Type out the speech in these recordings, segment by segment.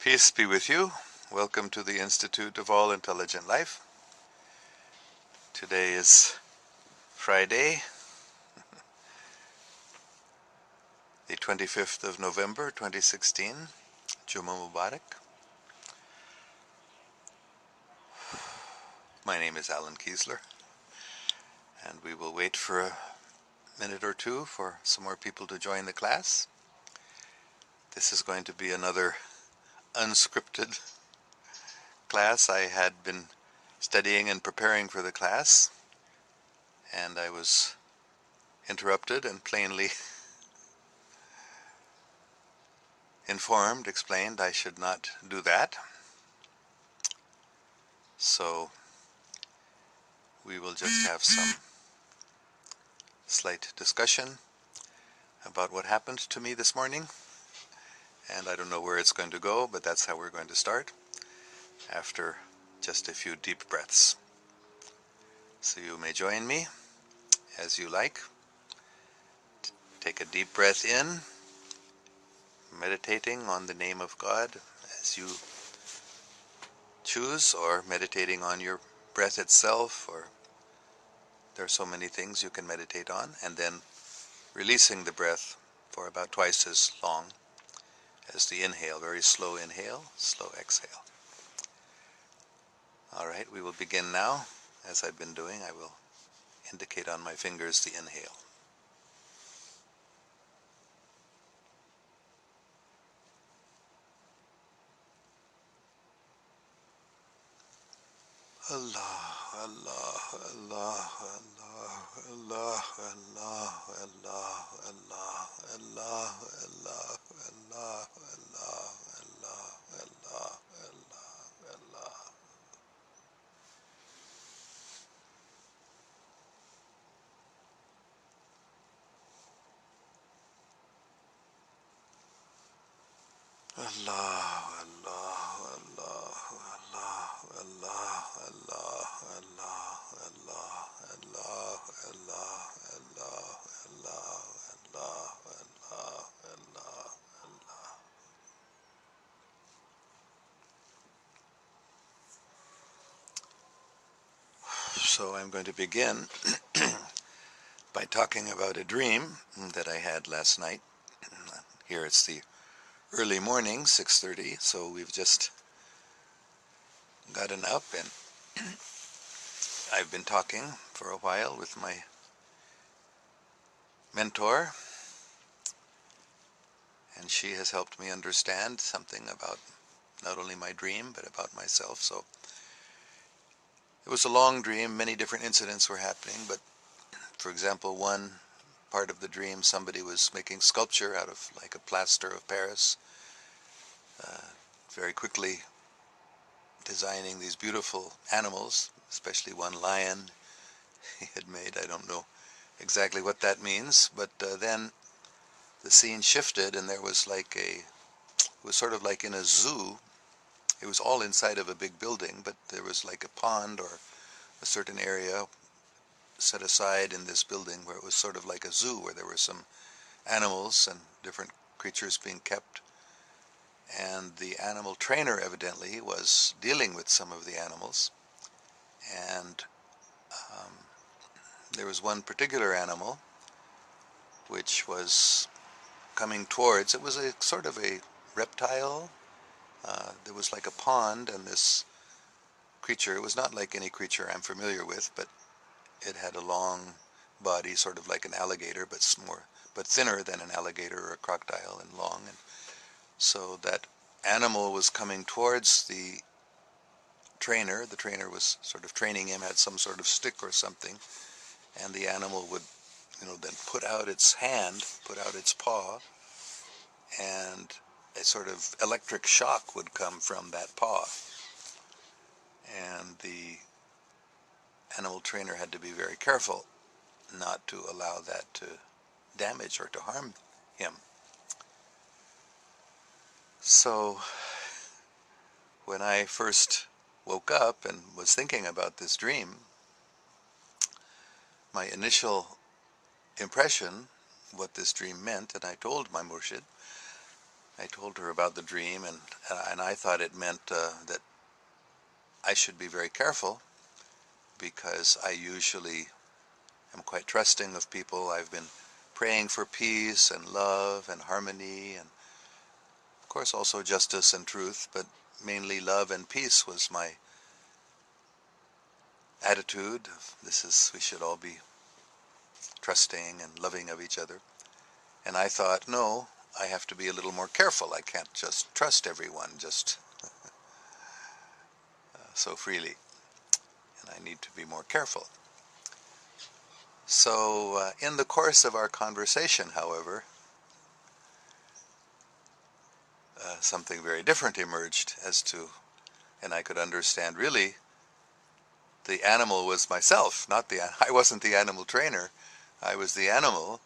Peace be with you. Welcome to the Institute of All Intelligent Life. Today is Friday, the 25th of November, 2016. Jummah Mubarak. My name is Alan Kiesler, and we will wait for a minute or two for some more people to join the class. This is going to be another unscripted class. I had been studying and preparing for the class, and I was interrupted and plainly explained I should not do that. So we will just have some slight discussion about what happened to me this morning. And I don't know where it's going to go, but that's how we're going to start after just a few deep breaths. So you may join me as you like. Take a deep breath in, meditating on the name of God as you choose, or meditating on your breath itself, or there are so many things you can meditate on, and then releasing the breath for about twice as long as the inhale. Very slow inhale, slow exhale. All right, we will begin now. As I've been doing, I will indicate on my fingers the inhale. Allah, Allah, Allah, Allah, Allah, Allah, Allah, Allah, Allah, Allah, Allah, Allah, Allah, Allah, Allah, Allah. Allah, Allah, Allah, Allah, Allah, Allah, Allah, Allah, Allah, Allah, Allah, Allah, Allah, Allah, Allah, Allah. So I'm going to begin by talking about a dream that I had last night. Here it's the early morning, 6:30, so we've just gotten up, and I've been talking for a while with my mentor, and she has helped me understand something about not only my dream, but about myself. So it was a long dream, many different incidents were happening, but for example, one part of the dream, somebody was making sculpture out of like a plaster of Paris, very quickly designing these beautiful animals, especially one lion he had made. I don't know exactly what that means, but then the scene shifted, and there was it was sort of like in a zoo. It was all inside of a big building, but there was like a pond or a certain area set aside in this building where it was sort of like a zoo, where there were some animals and different creatures being kept. And the animal trainer evidently was dealing with some of the animals, and there was one particular animal which was coming towards. It was a sort of a reptile. There was like a pond, and this creature, it was not like any creature I'm familiar with, but it had a long body, sort of like an alligator, but thinner than an alligator or a crocodile, and long. And so that animal was coming towards the trainer. The trainer was sort of training him, had some sort of stick or something, and the animal would, then put out its hand, put out its paw, and a sort of electric shock would come from that paw. And the animal trainer had to be very careful not to allow that to damage or to harm him. So when I first woke up and was thinking about this dream, my initial impression, what this dream meant, and I told my Murshid, I told her about the dream, and I thought it meant that I should be very careful, because I usually am quite trusting of people. I've been praying for peace and love and harmony, and of course also justice and truth, but mainly love and peace was my attitude. We should all be trusting and loving of each other. And I thought, no, I have to be a little more careful. I can't just trust everyone just so freely, and I need to be more careful. So in the course of our conversation, however, something very different emerged and I could understand really the animal was myself, I wasn't the animal trainer, I was the animal,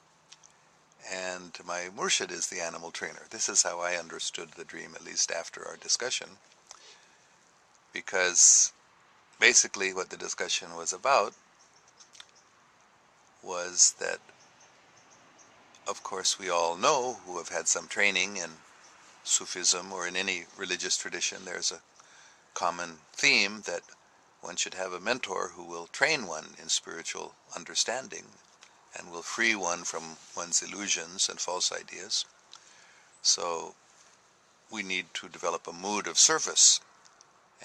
and my murshid is the animal trainer. This is how I understood the dream, at least after our discussion, because basically what the discussion was about was that, of course, we all know, who have had some training in Sufism or in any religious tradition, there's a common theme that one should have a mentor who will train one in spiritual understanding and will free one from one's illusions and false ideas. So we need to develop a mood of service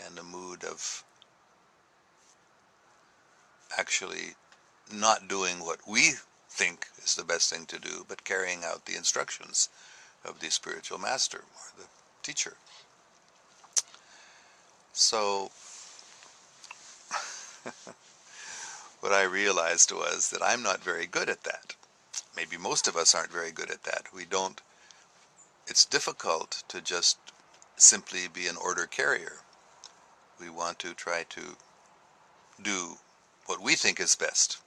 and a mood of actually not doing what we think is the best thing to do, but carrying out the instructions of the spiritual master or the teacher. So what I realized was that I'm not very good at that. Maybe most of us aren't very good at that. It's difficult to just simply be an order carrier. We want to try to do what we think is best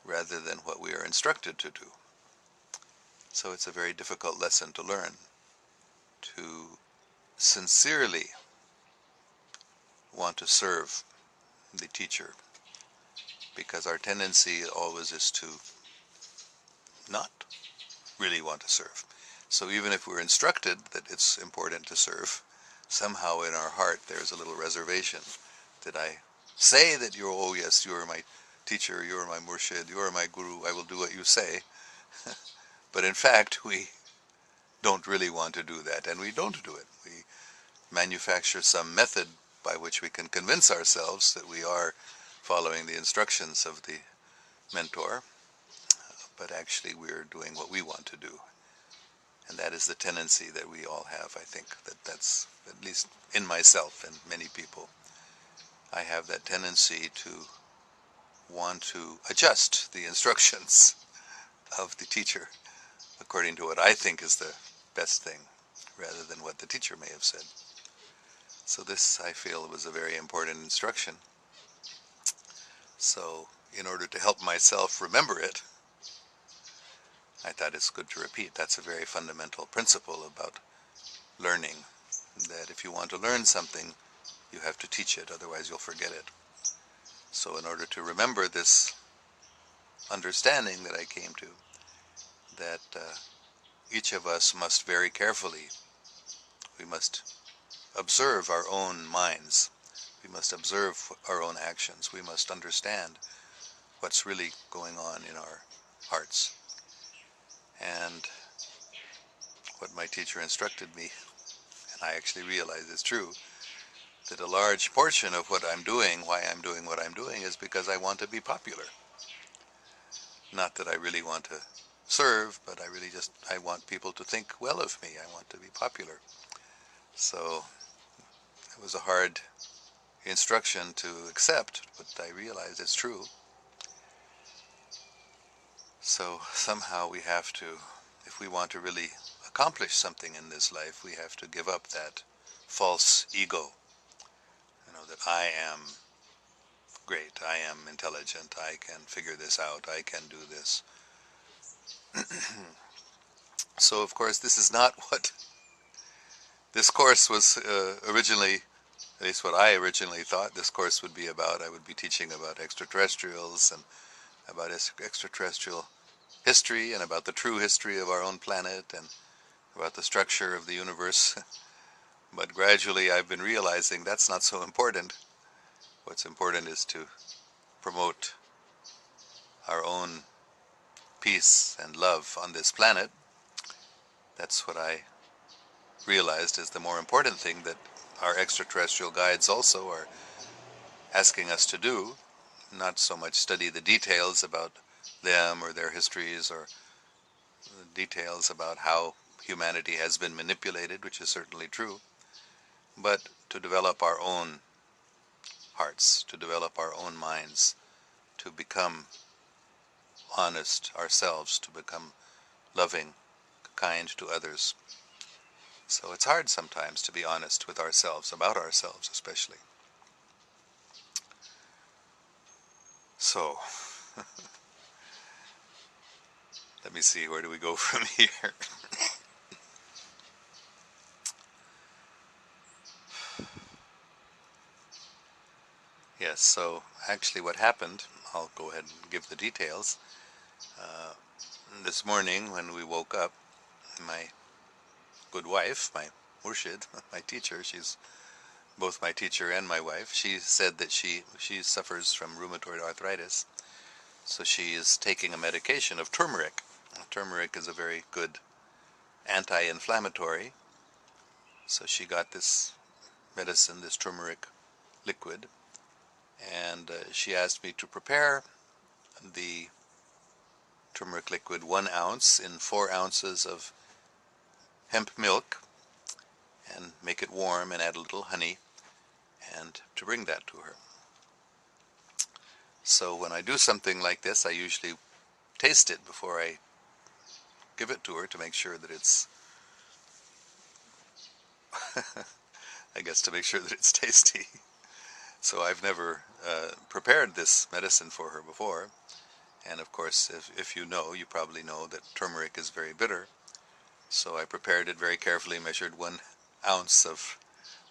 rather than what we are instructed to do. So it's a very difficult lesson to learn, to sincerely want to serve the teacher, because our tendency always is to not really want to serve. So even if we're instructed that it's important to serve, somehow in our heart there's a little reservation. Did I say that oh yes, you are my teacher, you are my murshid, you are my guru, I will do what you say. But in fact, we don't really want to do that, and we don't do it. We manufacture some method by which we can convince ourselves that we are following the instructions of the mentor, but actually we're doing what we want to do. And that is the tendency that we all have, I think. That's, at least in myself and many people, I have that tendency to want to adjust the instructions of the teacher according to what I think is the best thing, rather than what the teacher may have said. So this, I feel, was a very important instruction. So in order to help myself remember it, I thought it's good to repeat. That's a very fundamental principle about learning, that if you want to learn something, you have to teach it, otherwise you'll forget it. So in order to remember this understanding that I came to, that each of us must very carefully, we must observe our own minds, we must observe our own actions, we must understand what's really going on in our hearts. And what my teacher instructed me, and I actually realize it's true, that a large portion of what I'm doing, why I'm doing what I'm doing, is because I want to be popular. Not that I really want to serve, but I want people to think well of me. I want to be popular. So it was a hard instruction to accept, but I realize it's true. So somehow we have to, if we want to really accomplish something in this life, we have to give up that false ego. That I am great, I am intelligent, I can figure this out, I can do this. So of course this is not what this course was originally, at least what I originally thought this course would be about. I would be teaching about extraterrestrials and about extraterrestrial history and about the true history of our own planet and about the structure of the universe, but gradually I've been realizing that's not so important. What's important is to promote our own peace and love on this planet. That's what I realized is the more important thing that our extraterrestrial guides also are asking us to do, not so much study the details about them or their histories or the details about how humanity has been manipulated, which is certainly true, but to develop our own hearts, to develop our own minds, to become honest ourselves, to become loving, kind to others. So it's hard sometimes to be honest with ourselves, about ourselves especially. So, let me see, where do we go from here? Yes, so actually what happened, I'll go ahead and give the details. This morning when we woke up, my good wife, my murshid, my teacher, she's both my teacher and my wife, she said that she suffers from rheumatoid arthritis, so she is taking a medication of turmeric. Turmeric is a very good anti-inflammatory, so she got this medicine, this turmeric liquid, and she asked me to prepare the turmeric liquid 1 ounce in 4 ounces of hemp milk and make it warm and add a little honey, and to bring that to her. So when I do something like this, I usually taste it before I give it to her to make sure that it's I guess to make sure that it's tasty. So I've never prepared this medicine for her before, and of course if you know, you probably know that turmeric is very bitter. So I prepared it very carefully, measured 1 ounce of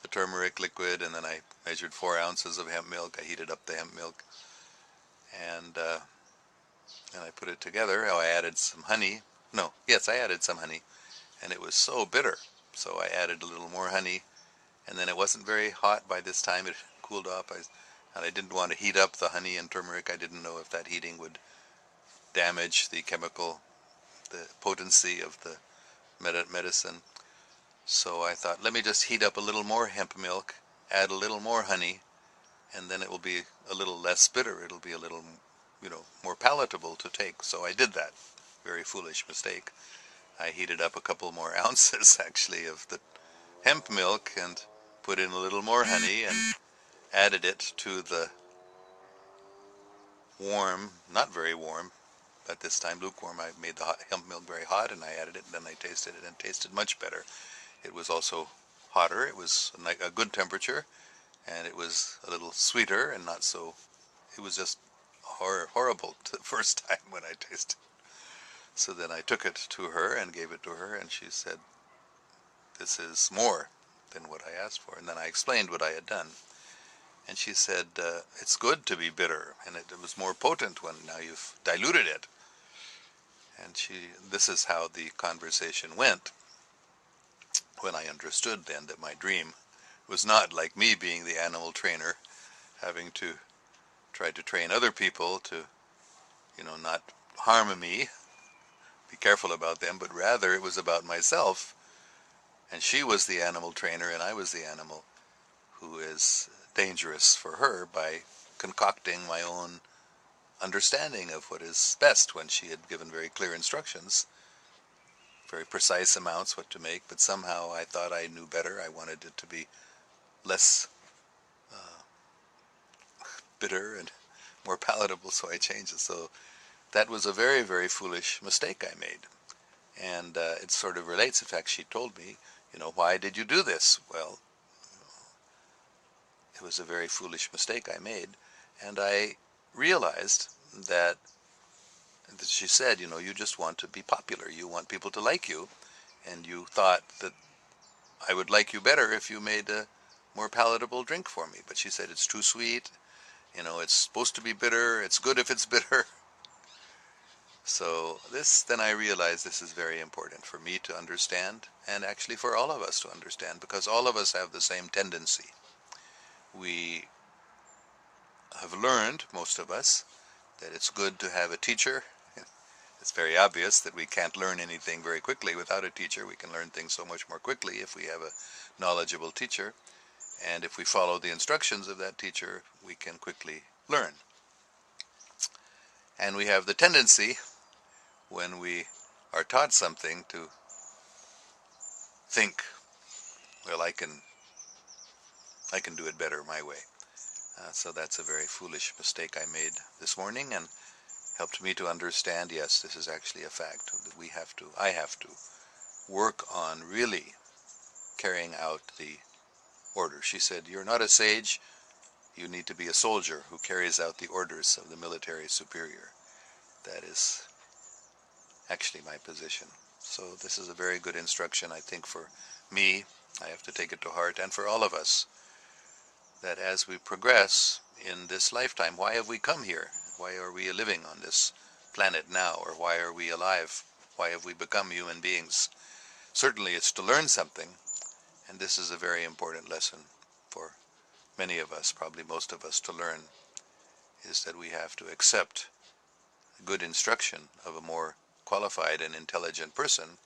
the turmeric liquid, and then I measured 4 ounces of hemp milk. I heated up the hemp milk, and I put it together. I added some honey. No, yes, I added some honey, and it was so bitter. So I added a little more honey, and then it wasn't very hot by this time. It cooled off, and I didn't want to heat up the honey and turmeric. I didn't know if that heating would damage the potency of the medicine. So I thought, let me just heat up a little more hemp milk, add a little more honey, and then it will be a little less bitter. It'll be a little, more palatable to take. So I did that. Very foolish mistake. I heated up a couple more ounces, actually, of the hemp milk and put in a little more honey and added it to the warm, not very warm, but this time lukewarm. I made the hemp milk very hot, and I added it, and then I tasted it, and it tasted much better. It was also hotter. It was a good temperature, and it was a little sweeter and not so. It was just horrible the first time when I tasted it. So then I took it to her and gave it to her, and she said, "This is more than what I asked for." And then I explained what I had done, and she said, "It's good to be bitter, and it was more potent when now you've diluted it." And this is how the conversation went. When I understood then that my dream was not like me being the animal trainer, having to try to train other people to, not harm me, be careful about them, but rather it was about myself. And she was the animal trainer, and I was the animal who is dangerous for her by concocting my own understanding of what is best, when she had given very clear instructions, very precise amounts what to make, but somehow I thought I knew better. I wanted it to be less bitter and more palatable, so I changed it. So that was a very, very foolish mistake I made. And it sort of relates. In fact, she told me, why did you do this? Well, it was a very foolish mistake I made. And I realized that she said, you just want to be popular. You want people to like you. And you thought that I would like you better if you made a more palatable drink for me. But she said, it's too sweet. It's supposed to be bitter. It's good if it's bitter. So then I realized this is very important for me to understand, and actually for all of us to understand, because all of us have the same tendency. We have learned, most of us, that it's good to have a teacher. It's very obvious that we can't learn anything very quickly without a teacher. We can learn things so much more quickly if we have a knowledgeable teacher. And if we follow the instructions of that teacher, we can quickly learn. And we have the tendency, when we are taught something, to think, well, I can do it better my way. So that's a very foolish mistake I made this morning, and helped me to understand, yes, this is actually a fact, that I have to work on really carrying out the order. She said, you're not a sage, you need to be a soldier who carries out the orders of the military superior. That is actually my position. So this is a very good instruction, I think, for me. I have to take it to heart, and for all of us, that as we progress in this lifetime, why have we come here? Why are we living on this planet now? Or why are we alive? Why have we become human beings? Certainly it's to learn something, and this is a very important lesson for many of us, probably most of us, to learn, is that we have to accept good instruction of a more qualified and intelligent person,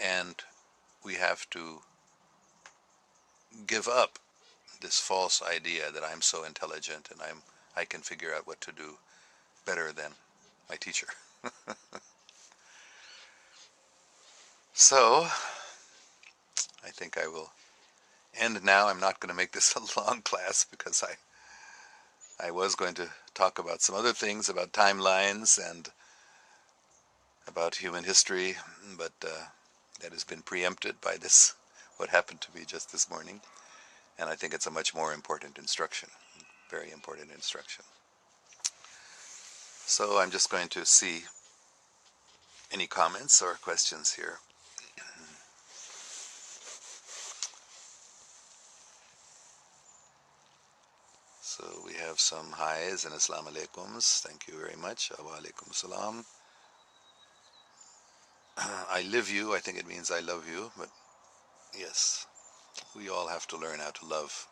and we have to give up this false idea that I'm so intelligent and I can figure out what to do better than my teacher. So I think I will end now. I'm not going to make this a long class, because I was going to talk about some other things, about timelines and about human history, but that has been preempted by this, what happened to me just this morning. And I think it's a much more important instruction, very important instruction. So I'm just going to see any comments or questions here. So we have some hi's and assalamu alaikums. Thank you very much. Wa alaikum salam. I live you, I think it means I love you, but yes, we all have to learn how to love.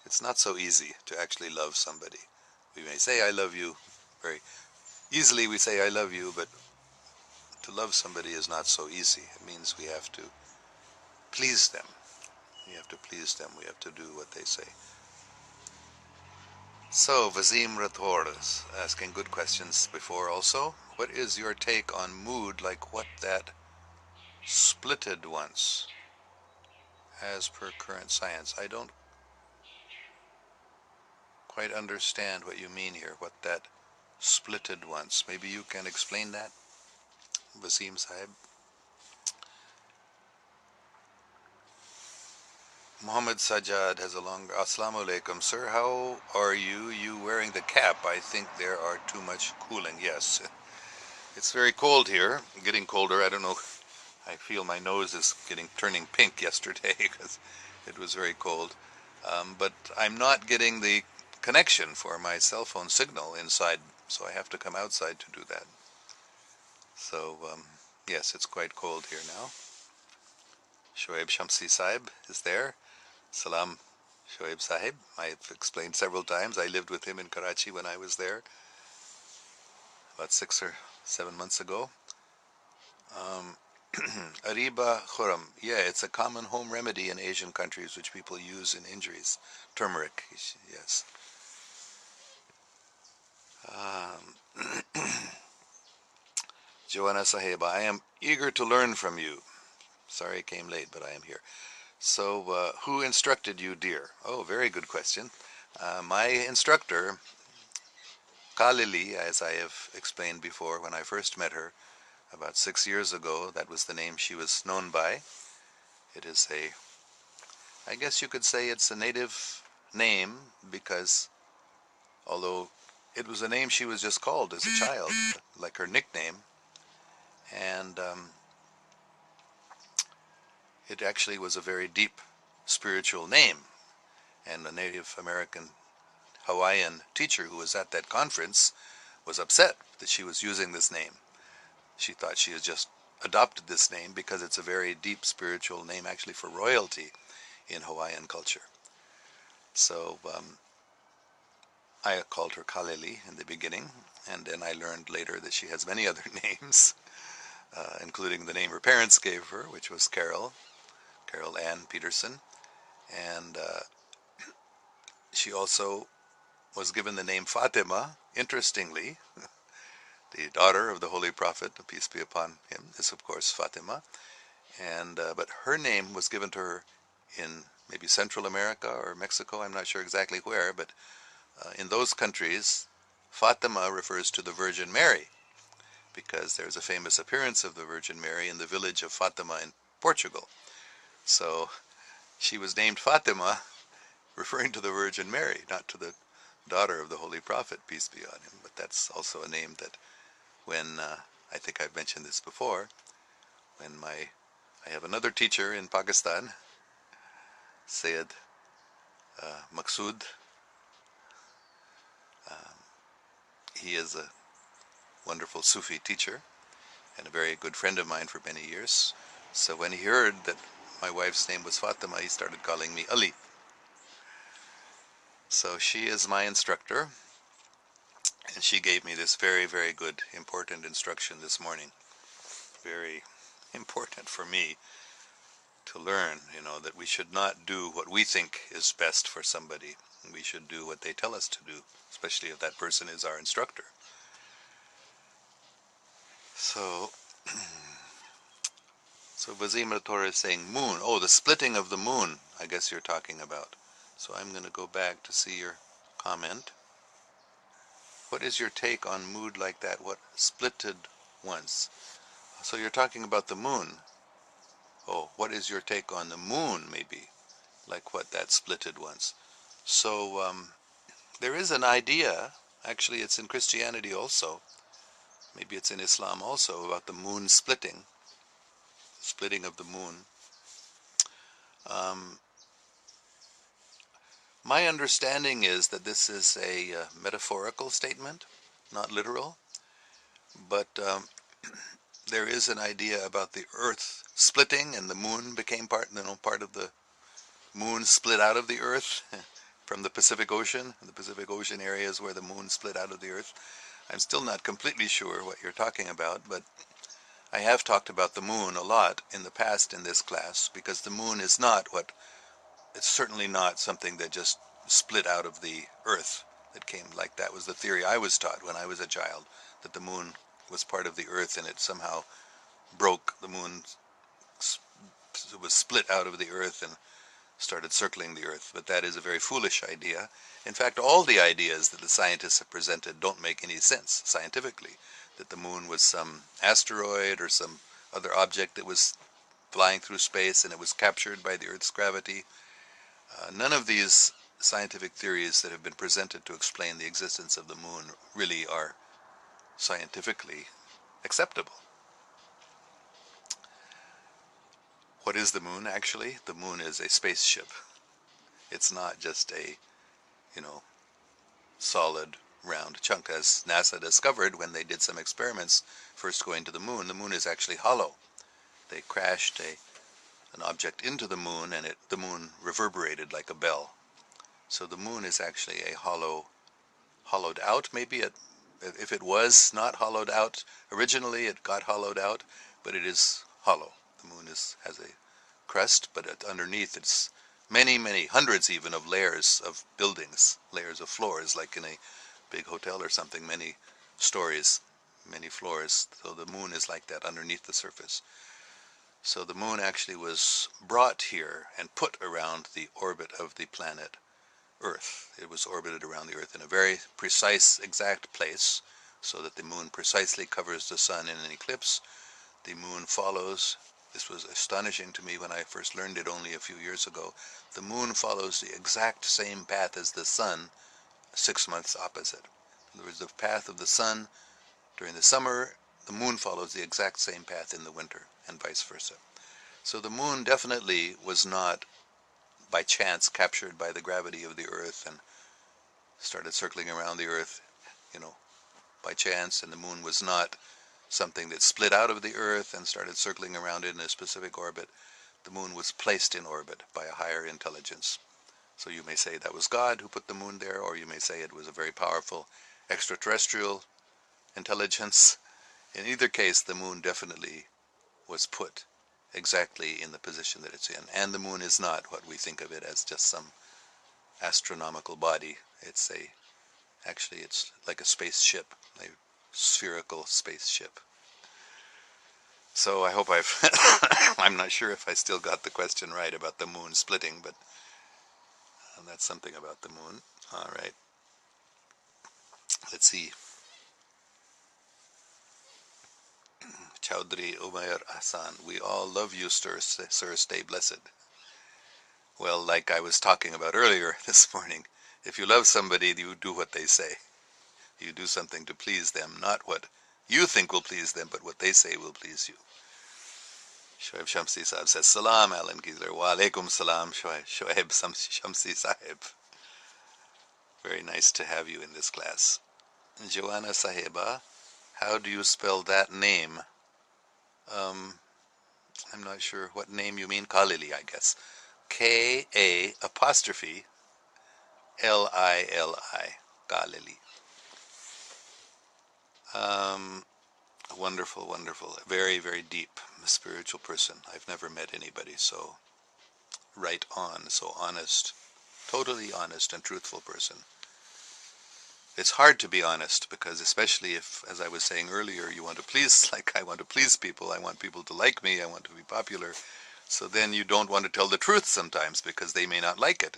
It's not so easy to actually love somebody. We may say I love you very easily, we say I love you, but to love somebody is not so easy. It means we have to please them. We have to please them. We have to do what they say. So, Vazim Rathor is asking good questions before also. What is your take on mood like what that splitted once, as per current science? I don't quite understand what you mean here, what that splitted once. Maybe you can explain that, Vasim Sahib. Muhammad Sajjad has a long Assalamu alaikum, sir. How are you? You wearing the cap? I think there are too much cooling. Yes, it's very cold here. Getting colder. I don't know. I feel my nose is turning pink yesterday because it was very cold. But I'm not getting the connection for my cell phone signal inside, so I have to come outside to do that. So yes, it's quite cold here now. Shoaib Shamsi Sahib is there. Salam, Shoaib Sahib. I've explained several times. I lived with him in Karachi when I was there about 6 or 7 months ago. Ariba Khuram. Yeah, it's a common home remedy in Asian countries which people use in injuries. Turmeric, yes. Joanna Saheba, I am eager to learn from you. Sorry I came late, but I am here. So, who instructed you, dear? Oh, very good question. My instructor, Kalili, as I have explained before, when I first met her about 6 years ago, that was the name she was known by. It is I guess you could say it's a native name, because although it was a name she was just called as a child, like her nickname, and it actually was a very deep spiritual name. And a Native American Hawaiian teacher who was at that conference was upset that she was using this name. she thought she had just adopted this name because it's a very deep spiritual name actually for royalty in Hawaiian culture. So I called her Kaleli in the beginning, and then I learned later that she has many other names, including the name her parents gave her, which was Carol Ann Peterson. And she also was given the name Fatima. Interestingly, the daughter of the Holy Prophet, peace be upon him, is of course Fatima. And but her name was given to her in maybe Central America or Mexico, I'm not sure exactly where, but in those countries, Fatima refers to the Virgin Mary, because there's a famous appearance of the Virgin Mary in the village of Fatima in Portugal. So she was named Fatima, referring to the Virgin Mary, not to the daughter of the Holy Prophet, peace be on him. But that's also a name that when, I think I've mentioned this before, when I have another teacher in Pakistan, Sayyid Maqsood. He is a wonderful Sufi teacher and a very good friend of mine for many years. So when he heard that my wife's name was Fatima, he started calling me Ali. So she is my instructor, and she gave me this very, very good, important instruction this morning. Very important for me to learn, that we should not do what we think is best for somebody. We should do what they tell us to do, especially if that person is our instructor. So Vazima Torah is saying moon. Oh, the splitting of the moon, I guess you're talking about. So I'm going to go back to see your comment. What is your take on mood like that? What splitted once? So you're talking about the moon. Oh, what is your take on the moon, maybe? Like what that splitted once. So there is an idea, actually it's in Christianity also, maybe it's in Islam also, about the moon splitting of the moon. My understanding is that this is a metaphorical statement, not literal, but there is an idea about the earth splitting and the moon became part of the moon split out of the earth from the Pacific Ocean. The Pacific Ocean area is where the moon split out of the earth. I'm still not completely sure what you're talking about, but I have talked about the moon a lot in the past in this class, because the moon is it's certainly not something that just split out of the earth. That was the theory I was taught when I was a child, that the moon was part of the earth and it somehow broke. The moon was split out of the earth and started circling the earth. But that is a very foolish idea. In fact, all the ideas that the scientists have presented don't make any sense scientifically. That the moon was some asteroid or some other object that was flying through space and it was captured by the earth's gravity. None of these scientific theories that have been presented to explain the existence of the moon really are scientifically acceptable. What is the moon, actually? The moon is a spaceship. It's not just a, solid, round chunk, as NASA discovered when they did some experiments first going to the moon. The moon is actually hollow. They crashed an object into the moon, and the moon reverberated like a bell. So the moon is actually a hollowed out, maybe. If it was not hollowed out originally, it got hollowed out, but it is hollow. The moon has a crust, but underneath it's many, many, hundreds even of layers of buildings, layers of floors, like in a big hotel or something, many stories, many floors. So the moon is like that underneath the surface. So the moon actually was brought here and put around the orbit of the planet Earth. It was orbited around the Earth in a very precise, exact place, so that the moon precisely covers the sun in an eclipse. The moon follows. This was astonishing to me when I first learned it only a few years ago. The moon follows the exact same path as the sun, 6 months opposite. In other words, the path of the sun during the summer, the moon follows the exact same path in the winter, and vice versa. So the moon definitely was not by chance captured by the gravity of the earth and started circling around the earth, by chance, and the moon was not something that split out of the Earth and started circling around it in a specific orbit. The moon was placed in orbit by a higher intelligence. So you may say that was God who put the moon there, or you may say it was a very powerful extraterrestrial intelligence. In either case, the moon definitely was put exactly in the position that it's in. And the moon is not what we think of it as, just some astronomical body. Actually it's like a spaceship, a spherical spaceship. So I hope I'm not sure if I still got the question right about the moon splitting, but that's something about the moon. All right. Let's see. Chowdhury Elmyra Hassan, we all love you, sir. Stay blessed. Well, like I was talking about earlier this morning, if you love somebody, you do what they say. You do something to please them, not what you think will please them, but what they say will please you. Shoaib Shamsi Sahib says, Salam, Alan Giesler. Wa alaikum salam, Shoaib Shamsi Sahib. Very nice to have you in this class. Joanna Saheba, how do you spell that name? I'm not sure what name you mean. Khalili, I guess. K-A apostrophe L-I-L-I. Khalili. Wonderful, wonderful. Very, very deep spiritual person. I've never met anybody so right on, so honest, totally honest and truthful person. It's hard to be honest because, especially if, as I was saying earlier, you want to please, like I want to please people, I want people to like me, I want to be popular. So then you don't want to tell the truth sometimes because they may not like it,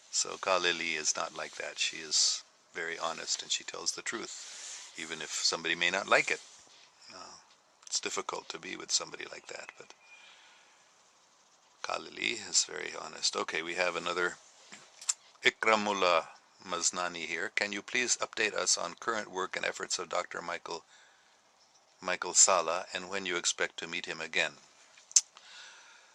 so Khalili is not like that. She is very honest and she tells the truth, even if somebody may not like it. It's difficult to be with somebody like that, but Khalili is very honest. Okay, we have another Ikramullah Maznani here. Can you please update us on current work and efforts of Dr. Michael Sala and when you expect to meet him again?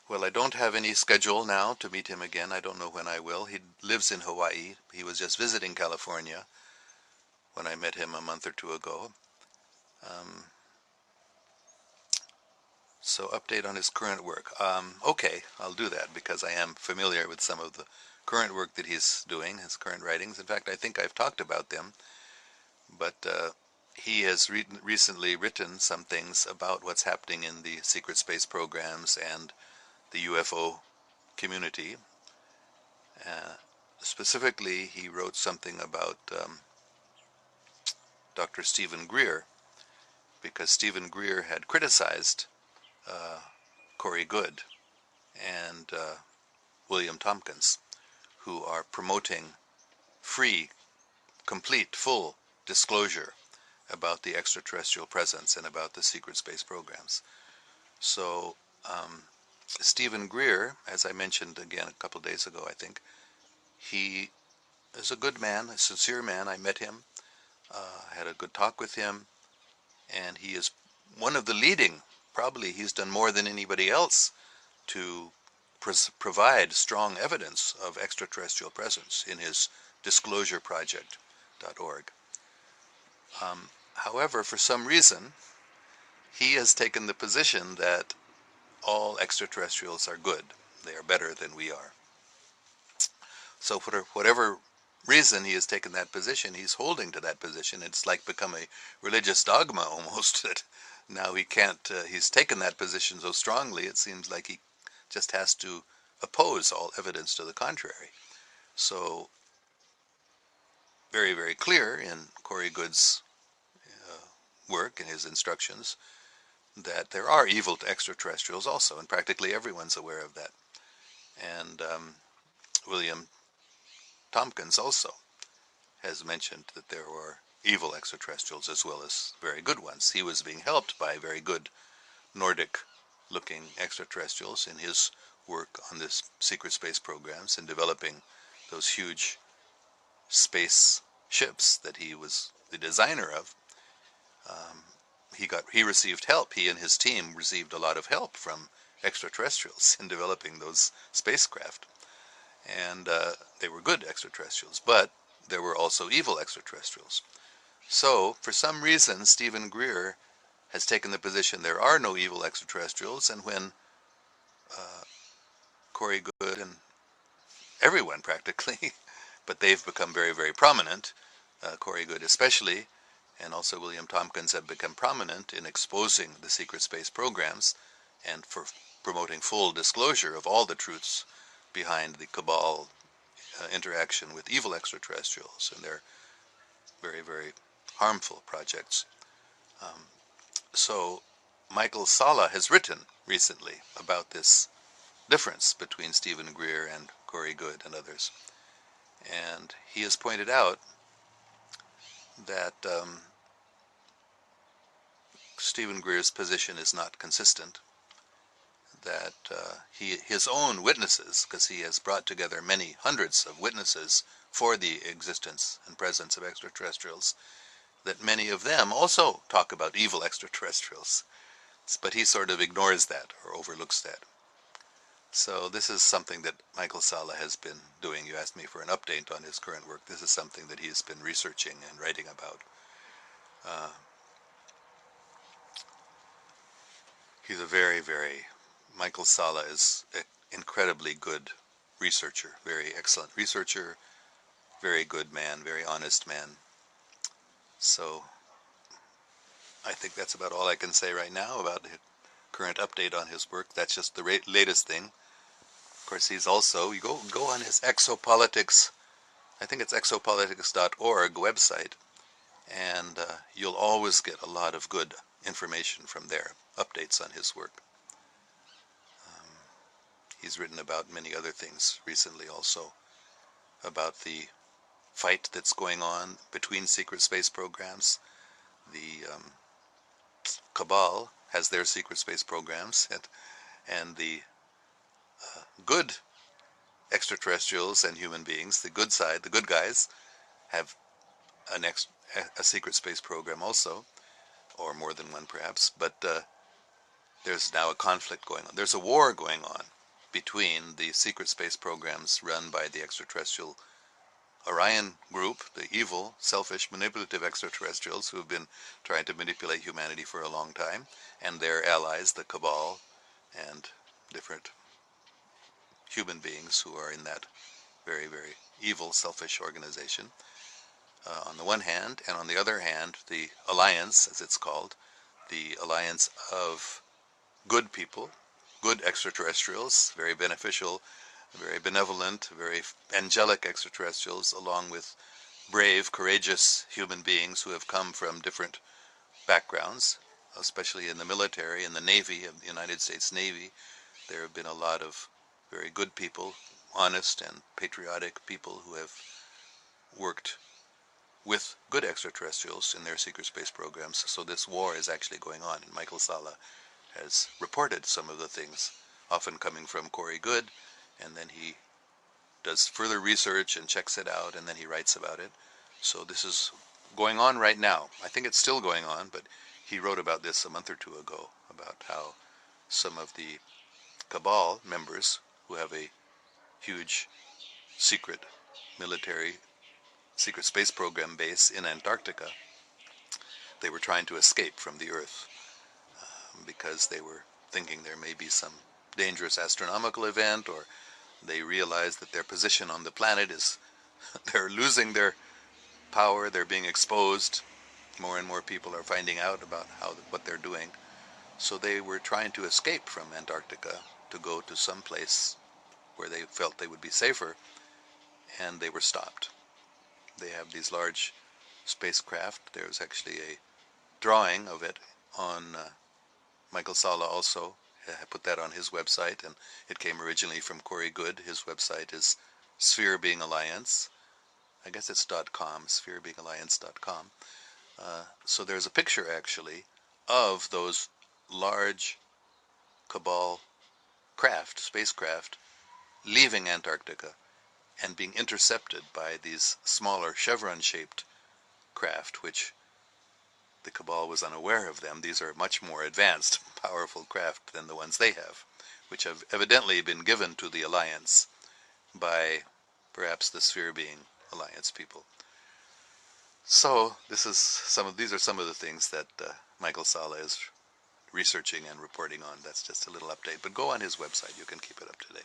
Well, I don't have any schedule now to meet him again. I don't know when I will. He lives in Hawaii. He was just visiting California when I met him a month or two ago. So update on his current work. Okay, I'll do that because I am familiar with some of the current work that he's doing, his current writings. In fact, I think I've talked about them, but he has recently written some things about what's happening in the secret space programs and the UFO community. Specifically, he wrote something about Dr. Stephen Greer, because Stephen Greer had criticized Corey Goode and William Tompkins, who are promoting free, complete, full disclosure about the extraterrestrial presence and about the secret space programs. So Stephen Greer, as I mentioned again a couple of days ago, I think, he is a good man, a sincere man. I met him, had a good talk with him, and he is one of the leading, probably he's done more than anybody else to provide strong evidence of extraterrestrial presence in his disclosureproject.org. However, for some reason, he has taken the position that all extraterrestrials are good. They are better than we are. So for whatever reason he has taken that position, he's holding to that position. It's like become a religious dogma almost, that now he can't, he's taken that position so strongly, it seems like he just has to oppose all evidence to the contrary. So, very, very clear in Corey Goode's work and his instructions that there are evil extraterrestrials also, and practically everyone's aware of that. And William Tompkins also has mentioned that there were evil extraterrestrials as well as very good ones. He was being helped by very good Nordic-looking extraterrestrials in his work on this secret space programs and developing those huge space ships that he was the designer of. He received help. He and his team received a lot of help from extraterrestrials in developing those spacecraft. And they were good extraterrestrials, but there were also evil extraterrestrials. So, for some reason, Stephen Greer has taken the position there are no evil extraterrestrials, and when Corey Goode and everyone practically, but they've become very, very prominent, Corey Goode especially, and also William Tompkins have become prominent in exposing the secret space programs and for promoting full disclosure of all the truths behind the cabal interaction with evil extraterrestrials and their very, very harmful projects. So Michael Salla has written recently about this difference between Stephen Greer and Corey Goode and others. And he has pointed out that Stephen Greer's position is not consistent, that his own witnesses, because he has brought together many hundreds of witnesses for the existence and presence of extraterrestrials, that many of them also talk about evil extraterrestrials. But he sort of ignores that or overlooks that. So this is something that Michael Salla has been doing. You asked me for an update on his current work. This is something that he has been researching and writing about. He's a very, very, Michael Salla is an incredibly good researcher, very excellent researcher, very good man, very honest man. So I think that's about all I can say right now about the current update on his work. That's just the latest thing. Of course, he's also, you go on his exopolitics, I think it's exopolitics.org website, and you'll always get a lot of good information from there, updates on his work. He's written about many other things recently also, about the fight that's going on between secret space programs. The cabal has their secret space programs, and the good extraterrestrials and human beings, the good side, the good guys, have a secret space program also, or more than one perhaps, but there's now a conflict going on. There's a war going on between the secret space programs run by the extraterrestrial Orion group, the evil, selfish, manipulative extraterrestrials who have been trying to manipulate humanity for a long time, and their allies, the cabal, and different human beings who are in that very, very evil, selfish organization, on the one hand, and on the other hand, the alliance, as it's called, the alliance of good people, good extraterrestrials, very beneficial, very benevolent, very angelic extraterrestrials, along with brave, courageous human beings who have come from different backgrounds, especially in the military, in the Navy, in the United States Navy. There have been a lot of very good people, honest and patriotic people who have worked with good extraterrestrials in their secret space programs. So this war is actually going on, and Michael Salla has reported some of the things, often coming from Corey Goode, and then he does further research and checks it out, and then he writes about it. So this is going on right now. I think it's still going on, but he wrote about this a month or two ago, about how some of the cabal members who have a huge secret military, secret space program base in Antarctica, they were trying to escape from the Earth because they were thinking there may be some dangerous astronomical event, or they realized that their position on the planet is, they're losing their power, they're being exposed. More and more people are finding out about what they're doing. So they were trying to escape from Antarctica to go to some place where they felt they would be safer, and they were stopped. They have these large spacecraft. There's actually a drawing of it on Michael Salla also put that on his website, and it came originally from Corey Goode. His website is Sphere Being Alliance. I guess it's .com, spherebeingalliance.com. So there's a picture actually of those large cabal spacecraft, leaving Antarctica and being intercepted by these smaller chevron-shaped craft, which the cabal was unaware of them. These are much more advanced, powerful craft than the ones they have, which have evidently been given to the Alliance by perhaps the Sphere Being Alliance people. So these are some of the things that Michael Sala is researching and reporting on. That's just a little update. But go on his website. You can keep it up to date.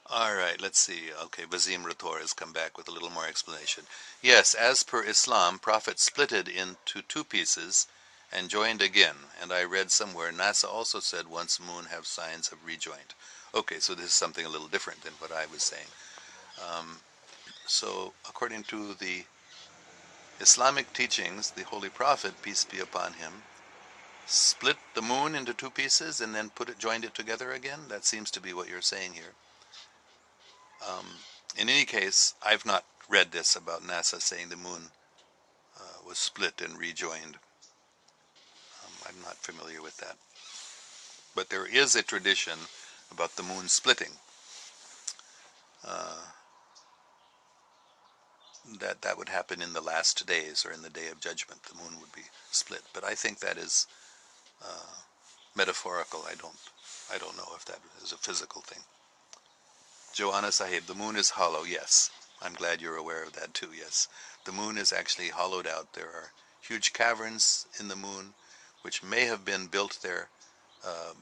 All right, let's see. Okay, Bazim Rator has come back with a little more explanation. Yes, as per Islam, Prophet split it into two pieces and joined again. And I read somewhere NASA also said once moon have signs of rejoint. Okay, so this is something a little different than what I was saying. So according to the Islamic teachings, the Holy Prophet, peace be upon him, split the moon into two pieces and then joined it together again. That seems to be what you're saying here. In any case, I've not read this about NASA saying the moon was split and rejoined. I'm not familiar with that. But there is a tradition about the moon splitting. That would happen in the last days or in the day of judgment. The moon would be split. But I think that is metaphorical. I don't know if that is a physical thing. Joanna Sahib, the moon is hollow. Yes, I'm glad you're aware of that too. Yes, the moon is actually hollowed out. There are huge caverns in the moon, which may have been built there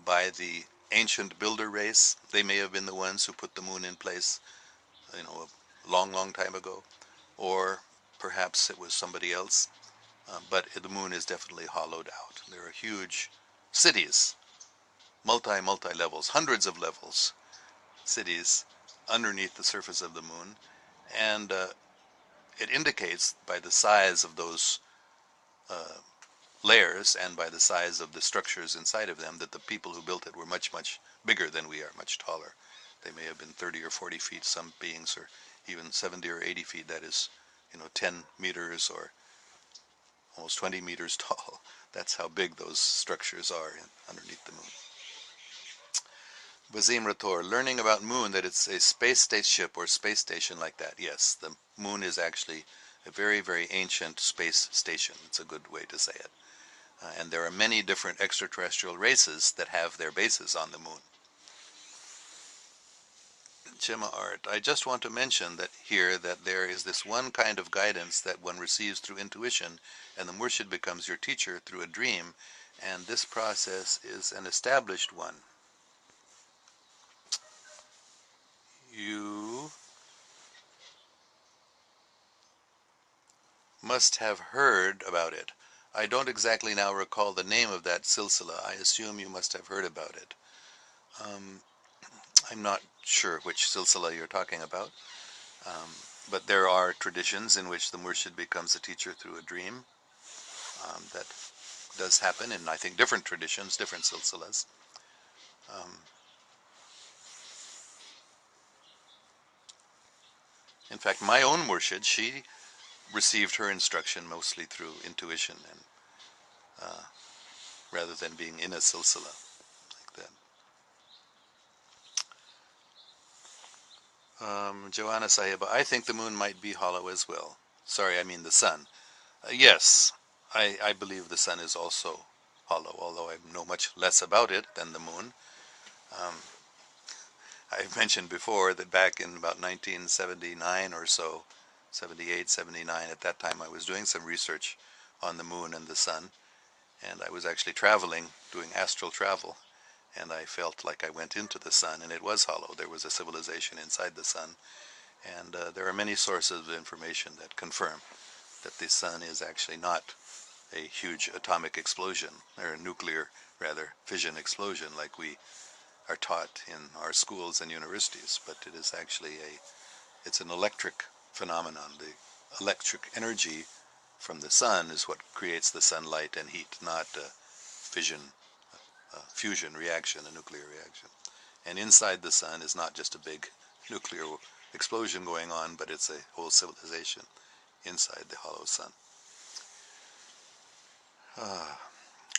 by the ancient builder race. They may have been the ones who put the moon in place, a long, long time ago, or perhaps it was somebody else. But the moon is definitely hollowed out. There are huge cities, multi levels, hundreds of levels, cities underneath the surface of the moon, and it indicates by the size of those layers and by the size of the structures inside of them that the people who built it were much, much bigger than we are, much taller. They may have been 30 or 40 feet, some beings, or even 70 or 80 feet, that is, 10 meters or almost 20 meters tall. That's how big those structures are underneath the moon. Bazim Rator, learning about moon, that it's a space spaceship or space station like that. Yes, the moon is actually a very, very ancient space station. It's a good way to say it. And there are many different extraterrestrial races that have their bases on the moon. Chima Art, I just want to mention that here that there is this one kind of guidance that one receives through intuition, and the murshid becomes your teacher through a dream, and this process is an established one. You must have heard about it. I don't exactly now recall the name of that silsila. I assume you must have heard about it. I'm not sure which silsila you're talking about, but there are traditions in which the murshid becomes a teacher through a dream. That does happen in, I think, different traditions, different silsilas. In fact, my own murshid, she received her instruction mostly through intuition and rather than being in a silsila like that. Joanna Sahiba, I think the moon might be hollow as well. Sorry, I mean the sun. Yes, I believe the sun is also hollow, although I know much less about it than the moon. I've mentioned before that back in about 1979 or so, 78, 79, at that time I was doing some research on the moon and the sun, and I was actually traveling, doing astral travel, and I felt like I went into the sun, and it was hollow. There was a civilization inside the sun, and there are many sources of information that confirm that the sun is actually not a huge atomic explosion, or a nuclear, rather, fission explosion like we are taught in our schools and universities, but it is actually it's an electric phenomenon. The electric energy from the sun is what creates the sunlight and heat, not a fusion reaction, a nuclear reaction. And inside the sun is not just a big nuclear explosion going on, but it's a whole civilization inside the hollow sun.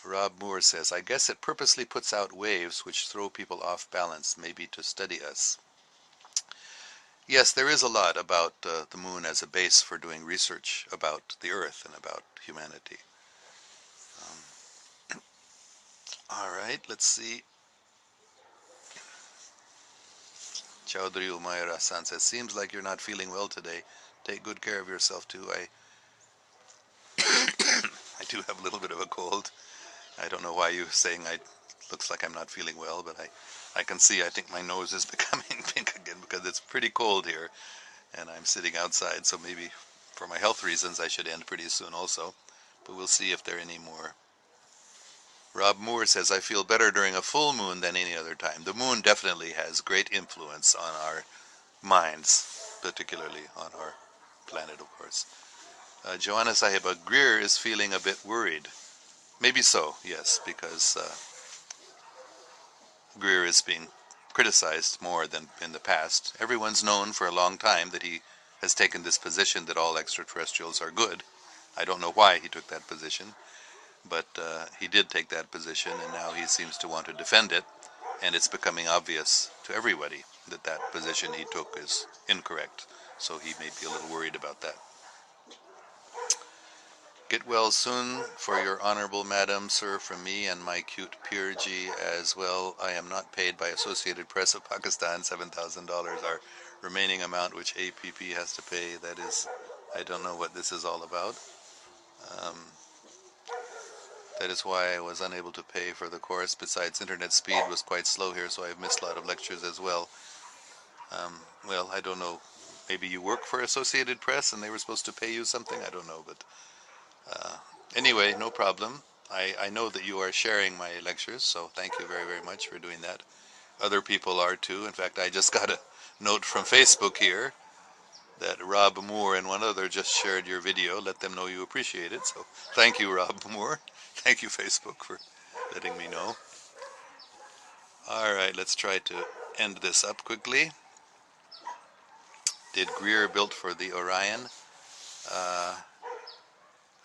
Rob Moore says, I guess it purposely puts out waves which throw people off balance, maybe to study us. Yes, there is a lot about the moon as a base for doing research about the Earth and about humanity. All right, let's see. Chowdhury Elmyra san says, seems like you're not feeling well today. Take good care of yourself too. I do have a little bit of a cold. I don't know why you're saying looks like I'm not feeling well, but I can see, I think my nose is becoming pink again because it's pretty cold here and I'm sitting outside, so maybe for my health reasons I should end pretty soon also, but we'll see if there are any more. Rob Moore says, I feel better during a full moon than any other time. The moon definitely has great influence on our minds, particularly on our planet, of course. Joanna Sahiba, Greer is feeling a bit worried. Maybe so, yes, because Greer is being criticized more than in the past. Everyone's known for a long time that he has taken this position that all extraterrestrials are good. I don't know why he took that position, but he did take that position, and now he seems to want to defend it, and it's becoming obvious to everybody that that position he took is incorrect, so he may be a little worried about that. Get well soon for your honorable madam, sir, from me and my cute Peergy as well. I am not paid by Associated Press of Pakistan $7,000, our remaining amount which APP has to pay. That is, I don't know what this is all about. That is why I was unable to pay for the course. Besides, internet speed was quite slow here, so I've missed a lot of lectures as well. Well, I don't know. Maybe you work for Associated Press and they were supposed to pay you something? I don't know, but anyway, no problem. I know that you are sharing my lectures, so thank you very, very much for doing that. Other people are too. In fact, I just got a note from Facebook here that Rob Moore and one other just shared your video. Let them know you appreciate it. So thank you, Rob Moore. Thank you, Facebook, for letting me know. All right, let's try to end this up quickly. Did Greer built for the Orion?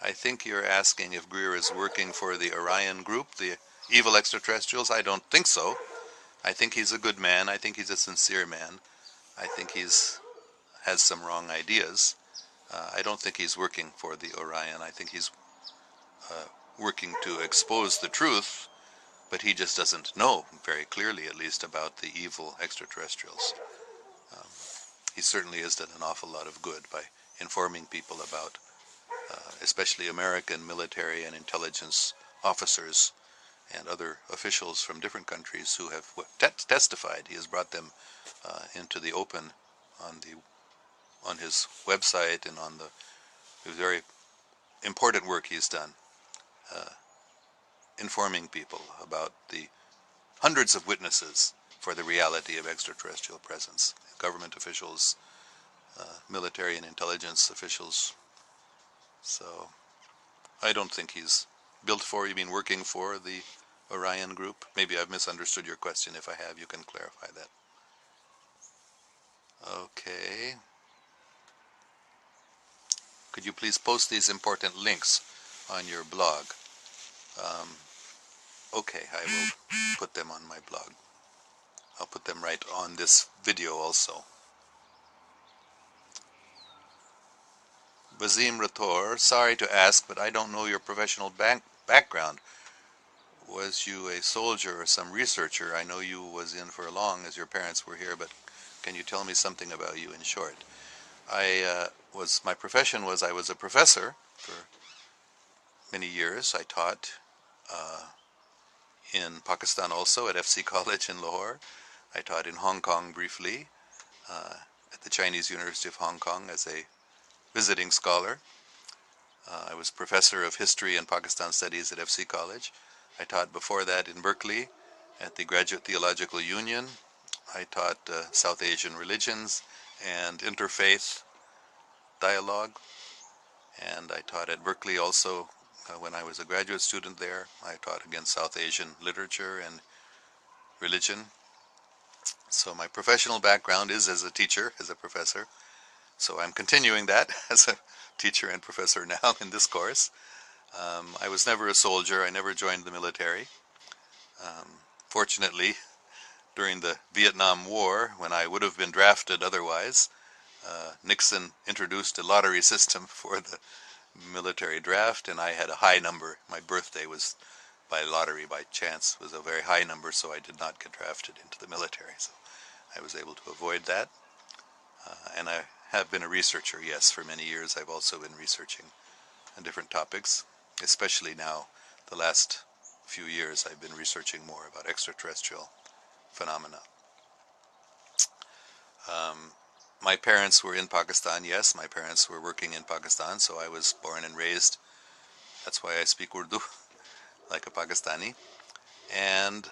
I think you're asking if Greer is working for the Orion group, the evil extraterrestrials. I don't think so. I think he's a good man. I think he's a sincere man. I think has some wrong ideas. I don't think he's working for the Orion. I think he's working to expose the truth, but he just doesn't know very clearly, at least, about the evil extraterrestrials. He certainly has done an awful lot of good by informing people about especially American military and intelligence officers and other officials from different countries who have testified. He has brought them into the open on his website and on the very important work he's done, informing people about the hundreds of witnesses for the reality of extraterrestrial presence, government officials, military and intelligence officials. So I don't think he's built for, you mean working for the Orion group? Maybe I've misunderstood your question. If I have, you can clarify that. Okay. Could you please post these important links on your blog? Okay, I will put them on my blog. I'll put them right on this video also. Bazim Rator, sorry to ask, but I don't know your professional background. Was you a soldier or some researcher? I know you was in for long as your parents were here, but can you tell me something about you in short? My profession was I was a professor for many years. I taught in Pakistan also at FC College in Lahore. I taught in Hong Kong briefly at the Chinese University of Hong Kong as a visiting scholar. I was professor of history and Pakistan studies at FC College. I taught before that in Berkeley at the Graduate Theological Union. I taught South Asian religions and interfaith dialogue. And I taught at Berkeley also when I was a graduate student there. I taught again South Asian literature and religion. So my professional background is as a teacher, as a professor. So I'm continuing that as a teacher and professor now in this course. I was never a soldier. I never joined the military. Fortunately, during the Vietnam War, when I would have been drafted otherwise, Nixon introduced a lottery system for the military draft, and I had a high number. My birthday was by lottery, by chance, was a very high number, so I did not get drafted into the military. So I was able to avoid that. And I have been a researcher, yes, for many years. I've also been researching on different topics. especially now, the last few years, I've been researching more about extraterrestrial phenomena. My parents were in Pakistan, yes, my parents were working in Pakistan, so I was born and raised, that's why I speak Urdu, like a Pakistani. And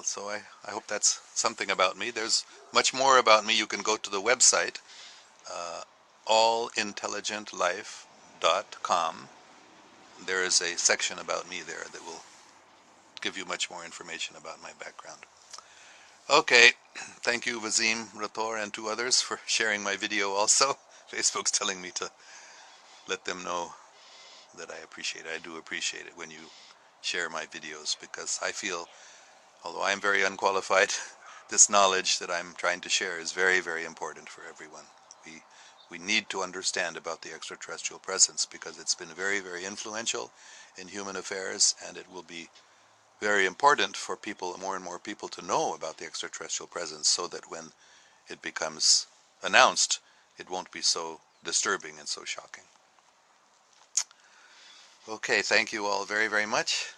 so I hope that's something about me. There's much more about me. You can go to the website, allintelligentlife.com. There is a section about me there that will give you much more information about my background. Okay, thank you Vazim, Rator, and 2 others for sharing my video also. Facebook's telling me to let them know that I appreciate it. I do appreciate it when you share my videos, because I feel, although I am very unqualified, this knowledge that I'm trying to share is very, very important for everyone. We need to understand about the extraterrestrial presence, because it's been very, very influential in human affairs, and it will be very important for people, more and more people, to know about the extraterrestrial presence, so that when it becomes announced, it won't be so disturbing and so shocking. Okay, thank you all very, very much.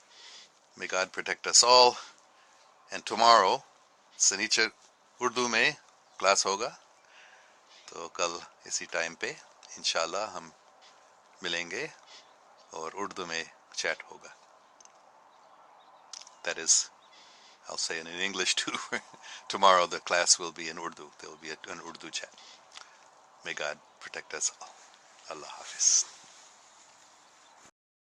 May God protect us all. And tomorrow, सनीचर उर्दू में class होगा, तो कल इसी time पे इंशाल्लाह हम मिलेंगे और उर्दू में chat होगा. That is, I'll say it in English too. Tomorrow the class will be in Urdu. There will be an Urdu chat. May God protect us all. Allah Hafiz.